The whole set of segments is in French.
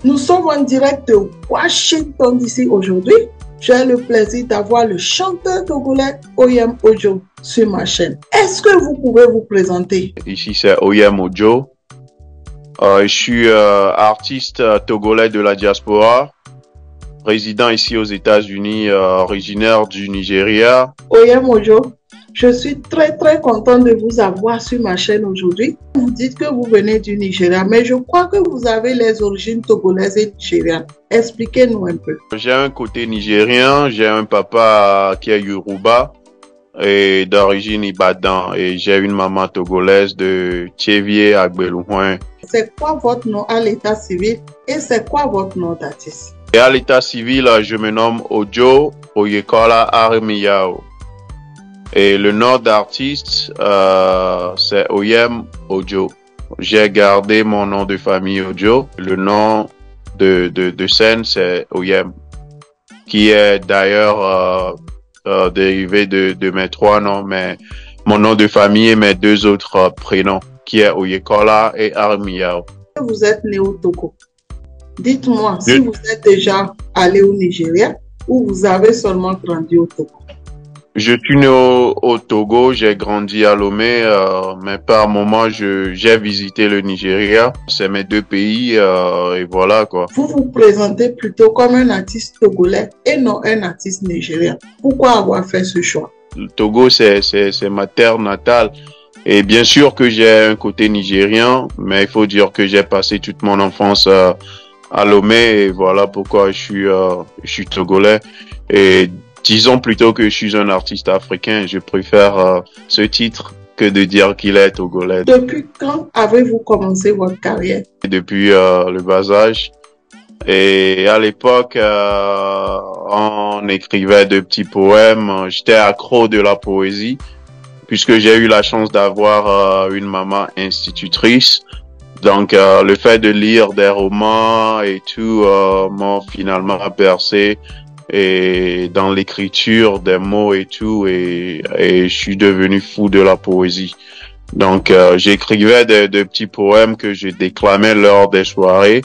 Nous sommes en direct de Washington DC aujourd'hui. J'ai le plaisir d'avoir le chanteur togolais Oyem Ojo sur ma chaîne. Est-ce que vous pouvez vous présenter? Ici c'est Oyem Ojo. Je suis artiste togolais de la diaspora, résident ici aux États-Unis, originaire du Nigeria. Oyem Ojo, je suis très content de vous avoir sur ma chaîne aujourd'hui. Vous dites que vous venez du Nigeria, mais je crois que vous avez les origines togolaises et nigérianes. Expliquez-nous un peu. J'ai un côté nigérien, j'ai un papa qui est Yoruba et d'origine Ibadan, et j'ai une maman togolaise de Tchevier à Gbelouin. C'est quoi votre nom à l'état civil et c'est quoi votre nom d'artiste? Et à l'état civil, je me nomme Ojo Oyekola Aremiyao. Et le nom d'artiste, c'est Oyem Ojo. J'ai gardé mon nom de famille Ojo. Le nom de scène, c'est Oyem, qui est d'ailleurs dérivé de mes trois noms, mais mon nom de famille et mes deux autres prénoms, qui est Oyekola et Aremiyao. Vous êtes né au Togo. Dites-moi si vous êtes déjà allé au Nigeria ou vous avez seulement grandi au Togo. Je suis né au Togo, j'ai grandi à Lomé, mais par moment j'ai visité le Nigeria. C'est mes deux pays et voilà quoi. Vous vous présentez plutôt comme un artiste togolais et non un artiste nigérien. Pourquoi avoir fait ce choix? Le Togo, c'est ma terre natale. Et bien sûr que j'ai un côté nigérien, mais il faut dire que j'ai passé toute mon enfance à Lomé et voilà pourquoi je suis togolais. Et disons plutôt que je suis un artiste africain. Je préfère ce titre que de dire qu'il est togolais. Depuis quand avez-vous commencé votre carrière? Depuis le bas âge. Et à l'époque, on écrivait de petits poèmes. J'étais accro de la poésie, puisque j'ai eu la chance d'avoir une maman institutrice. Donc, le fait de lire des romans et tout m'a finalement bercé et dans l'écriture des mots et tout, et je suis devenu fou de la poésie. Donc, j'écrivais de petits poèmes que je déclamais lors des soirées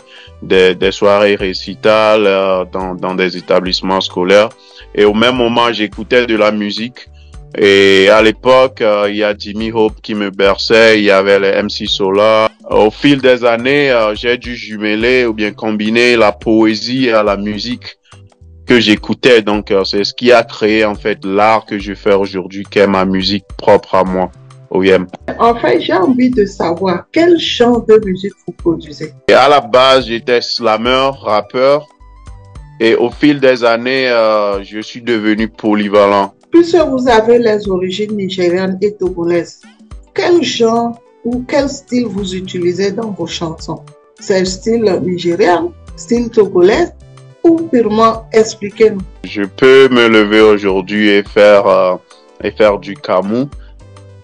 récitales dans des établissements scolaires. Et au même moment, j'écoutais de la musique. Et à l'époque, il y a Jimmy Hope qui me berçait, il y avait les MC Solar. Au fil des années, j'ai dû jumeler ou bien combiner la poésie à la musique que j'écoutais. Donc, c'est ce qui a créé en fait l'art que je fais aujourd'hui, qui est ma musique propre à moi, Oyem. En fait, j'ai envie de savoir quel genre de musique vous produisez. Et à la base, j'étais slammer, rappeur. Et au fil des années, je suis devenu polyvalent. Puisque vous avez les origines nigérianes et togolaises, quel genre ou quel style vous utilisez dans vos chansons? C'est le style nigérien, style togolais ou purement expliquez-nous? Je peux me lever aujourd'hui et faire du kamou.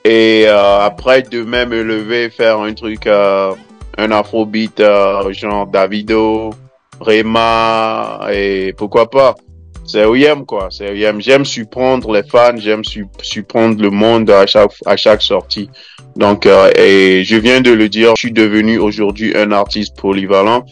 Et après demain me lever et faire un truc, un afrobeat genre Davido, Rema et pourquoi pas. C'est Oyem quoi, c'est Oyem. J'aime surprendre les fans, j'aime surprendre le monde à chaque sortie. Donc et je viens de le dire, je suis devenu aujourd'hui un artiste polyvalent,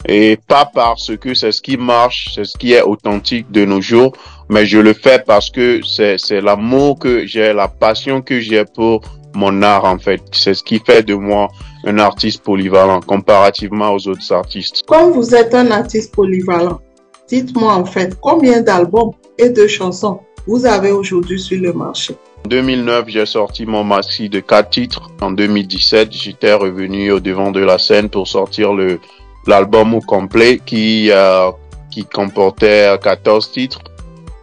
et pas parce que c'est ce qui marche, c'est ce qui est authentique de nos jours, mais je le fais parce que c'est l'amour que j'ai, la passion que j'ai pour mon art en fait. C'est ce qui fait de moi un artiste polyvalent comparativement aux autres artistes. Comme vous êtes un artiste polyvalent, dites-moi en fait combien d'albums et de chansons vous avez aujourd'hui sur le marché? En 2009, j'ai sorti mon maxi de 4 titres. En 2017, j'étais revenu au devant de la scène pour sortir l'album au complet qui comportait 14 titres.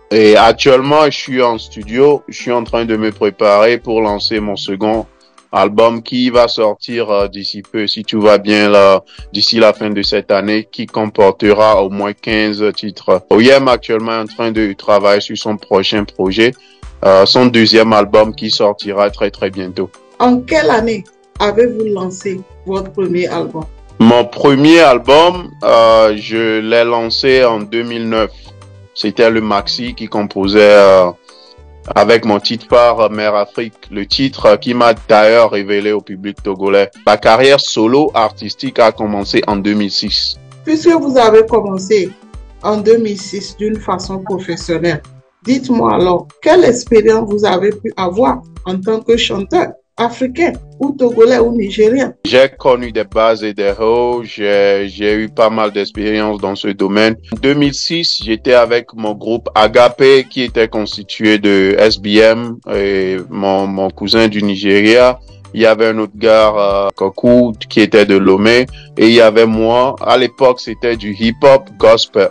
Et actuellement, je suis en studio. Je suis en train de me préparer pour lancer mon second album qui va sortir d'ici peu, si tout va bien là, d'ici la fin de cette année, qui comportera au moins 15 titres. Oyem actuellement est en train de travailler sur son prochain projet, son deuxième album qui sortira très bientôt. En quelle année avez-vous lancé votre premier album? Mon premier album, je l'ai lancé en 2009. C'était le maxi qui composait avec mon titre phare Mère Afrique, le titre qui m'a d'ailleurs révélé au public togolais. Ma carrière solo artistique a commencé en 2006. Puisque vous avez commencé en 2006 d'une façon professionnelle, dites-moi alors, quelle expérience vous avez pu avoir en tant que chanteur africain ou togolais ou nigérien? J'ai connu des bases et des hauts, j'ai eu pas mal d'expérience dans ce domaine. En 2006, j'étais avec mon groupe Agape qui était constitué de SBM et mon cousin du Nigeria. Il y avait un autre gars, Kokou, qui était de Lomé, et il y avait moi. À l'époque, c'était du hip-hop gospel.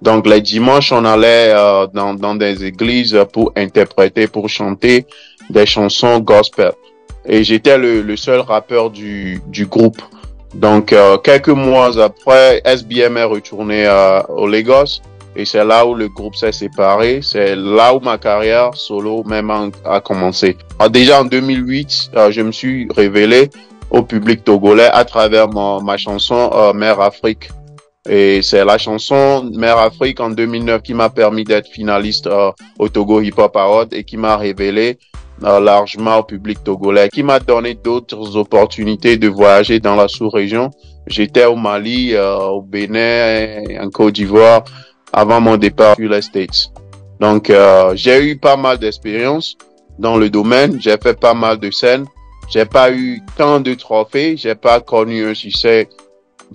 Donc, les dimanches, on allait dans des églises pour interpréter, pour chanter des chansons gospel. Et j'étais le seul rappeur du groupe. Donc, quelques mois après, SBM est retourné au Lagos. Et c'est là où le groupe s'est séparé. C'est là où ma carrière solo même a commencé. Alors, déjà en 2008, je me suis révélé au public togolais à travers ma chanson Mère Afrique. Et c'est la chanson Mère Afrique en 2009 qui m'a permis d'être finaliste au Togo Hip Hop Award et qui m'a révélé largement au public togolais, qui m'a donné d'autres opportunités de voyager dans la sous-région. J'étais au Mali, au Bénin, en Côte d'Ivoire, avant mon départ sur les States. Donc, j'ai eu pas mal d'expérience dans le domaine. J'ai fait pas mal de scènes. J'ai pas eu tant de trophées. J'ai pas connu un succès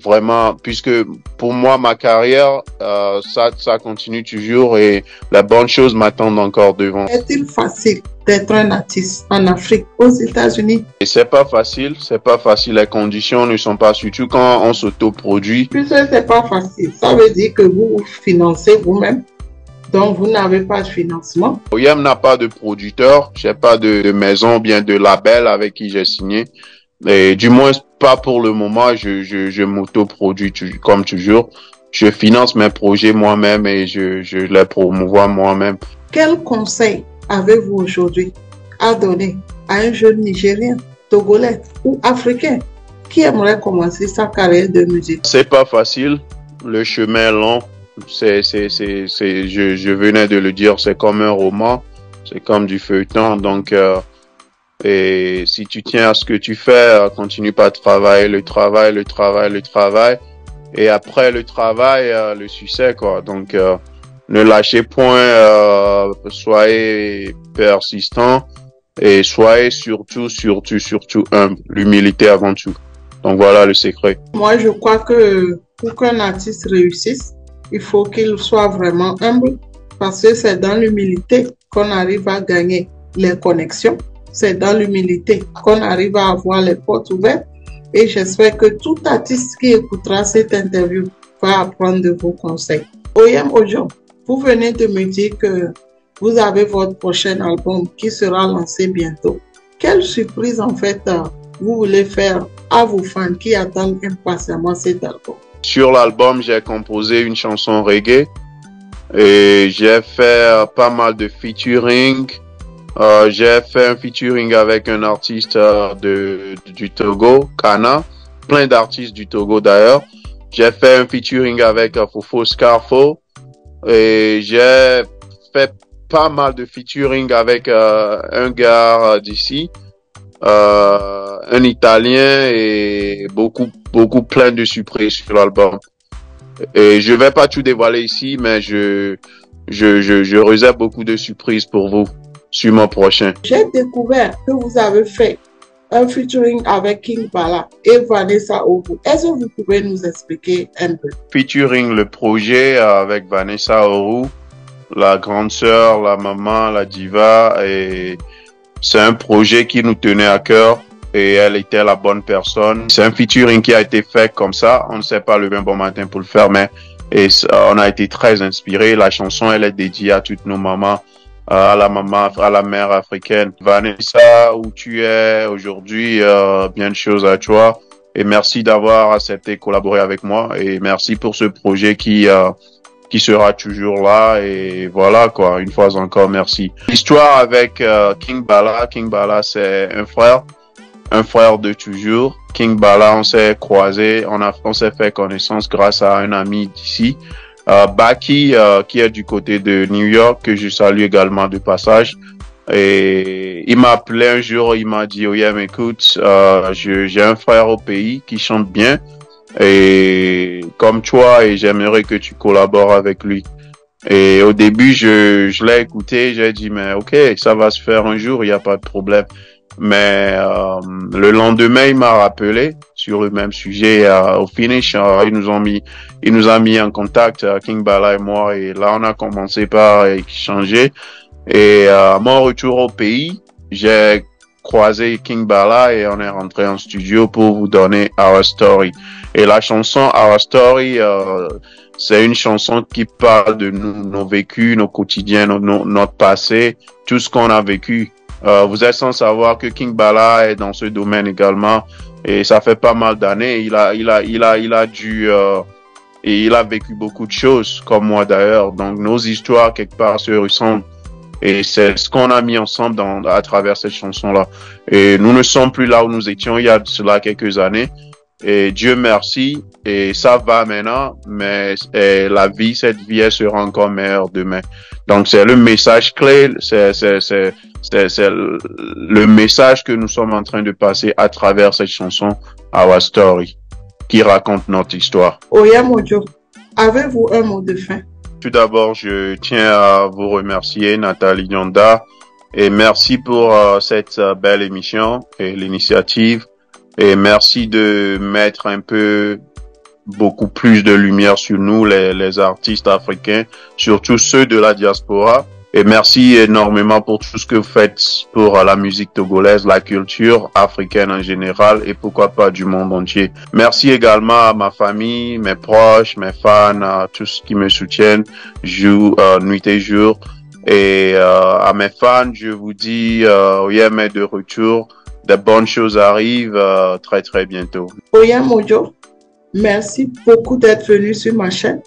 vraiment, puisque pour moi, ma carrière, ça continue toujours et la bonne chose m'attend encore devant. Est-il facile d'être un artiste en Afrique, aux États-Unis? Et c'est pas facile. Les conditions ne sont pas, surtout quand on s'autoproduit. Puisque c'est pas facile, ça veut dire que vous vous financez vous-même. Donc, vous n'avez pas de financement. OIM n'a pas de producteur, j'ai pas de maison, bien de label avec qui j'ai signé. Et du moins, pas pour le moment, je m'autoproduis comme toujours. Je finance mes projets moi-même et je les promouvois moi-même. Quel conseil avez-vous aujourd'hui à donner à un jeune Nigérien, Togolais ou Africain qui aimerait commencer sa carrière de musique? C'est pas facile, le chemin est long. Je venais de le dire, c'est comme un roman, c'est comme du feuilleton. Donc, et si tu tiens à ce que tu fais, continue pas de travailler, le travail. Et après le travail, le succès, quoi. Donc, ne lâchez point, soyez persistant et soyez surtout humble. L'humilité avant tout. Donc, voilà le secret. Moi, je crois que pour qu'un artiste réussisse, il faut qu'il soit vraiment humble parce que c'est dans l'humilité qu'on arrive à gagner les connexions. C'est dans l'humilité qu'on arrive à avoir les portes ouvertes. Et j'espère que tout artiste qui écoutera cette interview va apprendre de vos conseils. OIM Ojo, vous venez de me dire que vous avez votre prochain album qui sera lancé bientôt. Quelle surprise en fait vous voulez faire à vos fans qui attendent impatiemment cet album? Sur l'album, j'ai composé une chanson reggae et j'ai fait pas mal de featuring. J'ai fait un featuring avec un artiste du Togo, Kana, plein d'artistes du Togo d'ailleurs. J'ai fait un featuring avec Fofo Scarfo et j'ai fait pas mal de featuring avec un gars d'ici, un Italien et beaucoup plein de surprises sur l'album. Et je vais pas tout dévoiler ici, mais je réserve beaucoup de surprises pour vous sur mon prochain. J'ai découvert que vous avez fait un featuring avec King Bala et Vanessa Oru. Est-ce que vous pouvez nous expliquer un peu? Featuring le projet avec Vanessa Oru, la grande sœur, la maman, la diva, et c'est un projet qui nous tenait à cœur et elle était la bonne personne. C'est un featuring qui a été fait comme ça. On ne sait pas le bien bon matin pour le faire, mais on a été très inspirés. La chanson, elle est dédiée à toutes nos mamans, à la maman, à la mère africaine. Vanessa, où tu es aujourd'hui, bien de choses à toi. Et merci d'avoir accepté de collaborer avec moi. Et merci pour ce projet qui sera toujours là. Et voilà, quoi. Une fois encore, merci. L'histoire avec King Bala. King Bala, c'est un frère de toujours. King Bala, on s'est croisés, on s'est fait connaissance grâce à un ami d'ici. Baki, qui est du côté de New York, que je salue également de passage. Et il m'a appelé un jour, il m'a dit, oh yeah, écoute, j'ai un frère au pays qui chante bien et comme toi, et j'aimerais que tu collabores avec lui. Et au début, je l'ai écouté, j'ai dit, mais ok, ça va se faire un jour, il n'y a pas de problème. Mais le lendemain, il m'a rappelé sur le même sujet. Au finish, il nous a mis en contact, King Bala et moi, et là, on a commencé par échanger. Et à mon retour au pays, j'ai croisé King Bala et on est rentré en studio pour vous donner Our Story. Et la chanson Our Story, c'est une chanson qui parle de nous, nos vécus, nos quotidiens, notre passé, tout ce qu'on a vécu. Vous êtes sans savoir que King Bala est dans ce domaine également et ça fait pas mal d'années. Il a vécu beaucoup de choses, comme moi d'ailleurs. Donc nos histoires quelque part se ressemblent. Et c'est ce qu'on a mis ensemble à travers cette chanson-là. Et nous ne sommes plus là où nous étions il y a cela quelques années. Et Dieu merci. Et ça va maintenant. Mais cette vie, elle sera encore meilleure demain. Donc c'est le message clé. C'est le message que nous sommes en train de passer à travers cette chanson, Our Story, qui raconte notre histoire. Oya Mojo, avez-vous un mot de fin? Tout d'abord, je tiens à vous remercier, Nathalie Yonda, et merci pour cette belle émission et l'initiative. Et merci de mettre beaucoup plus de lumière sur nous, les artistes africains, surtout ceux de la diaspora. Et merci énormément pour tout ce que vous faites pour la musique togolaise, la culture africaine en général et pourquoi pas du monde entier. Merci également à ma famille, mes proches, mes fans, à tous ceux qui me soutiennent nuit et jour. Et à mes fans, je vous dis, Oya est de retour. De bonnes choses arrivent très très bientôt. Oya Mojo, merci beaucoup d'être venu sur ma chaîne.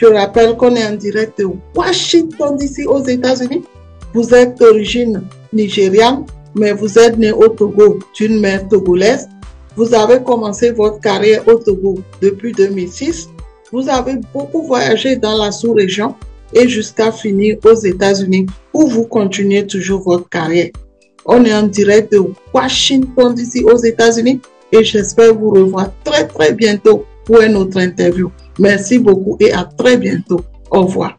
Je rappelle qu'on est en direct de Washington DC aux États-Unis. Vous êtes d'origine nigériane, mais vous êtes né au Togo d'une mère togolaise. Vous avez commencé votre carrière au Togo depuis 2006. Vous avez beaucoup voyagé dans la sous-région et jusqu'à finir aux États-Unis où vous continuez toujours votre carrière. On est en direct de Washington DC aux États-Unis et j'espère vous revoir très très bientôt pour une autre interview. Merci beaucoup et à très bientôt. Au revoir.